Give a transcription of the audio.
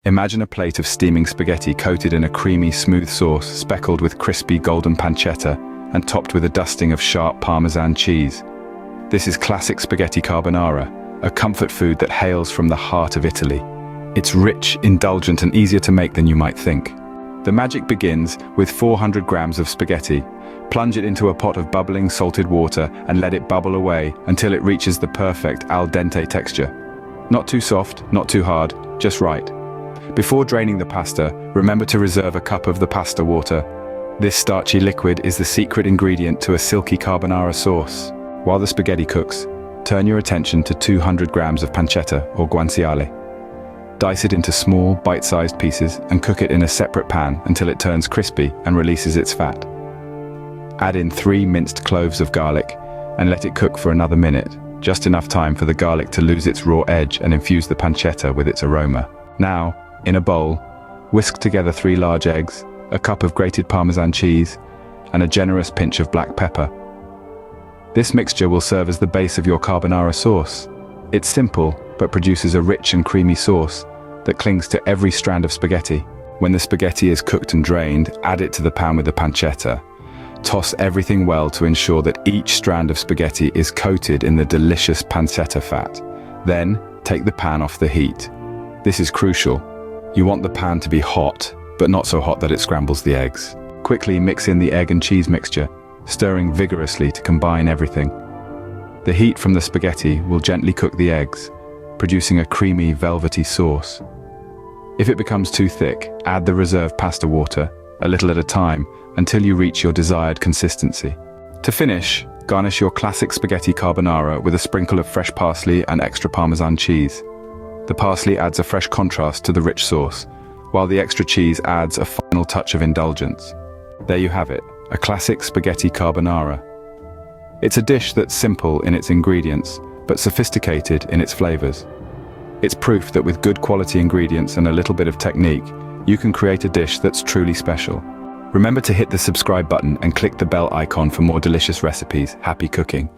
Imagine a plate of steaming spaghetti coated in a creamy, smooth sauce, speckled with crispy golden pancetta, and topped with a dusting of sharp Parmesan cheese. This is classic spaghetti carbonara, a comfort food that hails from the heart of Italy. It's rich, indulgent, and easier to make than you might think. The magic begins with 400 grams of spaghetti. Plunge it into a pot of bubbling salted water and let it bubble away until it reaches the perfect al dente texture. Not too soft, not too hard, just right. Before draining the pasta, remember to reserve a cup of the pasta water. This starchy liquid is the secret ingredient to a silky carbonara sauce. While the spaghetti cooks, turn your attention to 200 grams of pancetta or guanciale. Dice it into small, bite-sized pieces and cook it in a separate pan until it turns crispy and releases its fat. Add in 3 minced cloves of garlic and let it cook for another minute, just enough time for the garlic to lose its raw edge and infuse the pancetta with its aroma. Now, in a bowl, whisk together 3 large eggs, a cup of grated Parmesan cheese, and a generous pinch of black pepper. This mixture will serve as the base of your carbonara sauce. It's simple, but produces a rich and creamy sauce that clings to every strand of spaghetti. When the spaghetti is cooked and drained, add it to the pan with the pancetta. Toss everything well to ensure that each strand of spaghetti is coated in the delicious pancetta fat. Then, take the pan off the heat. This is crucial. You want the pan to be hot, but not so hot that it scrambles the eggs. Quickly mix in the egg and cheese mixture, stirring vigorously to combine everything. The heat from the spaghetti will gently cook the eggs, producing a creamy, velvety sauce. If it becomes too thick, add the reserved pasta water, a little at a time, until you reach your desired consistency. To finish, garnish your classic spaghetti carbonara with a sprinkle of fresh parsley and extra Parmesan cheese. The parsley adds a fresh contrast to the rich sauce, while the extra cheese adds a final touch of indulgence. There you have it, a classic spaghetti carbonara. It's a dish that's simple in its ingredients, but sophisticated in its flavors. It's proof that with good quality ingredients and a little bit of technique, you can create a dish that's truly special. Remember to hit the subscribe button and click the bell icon for more delicious recipes. Happy cooking!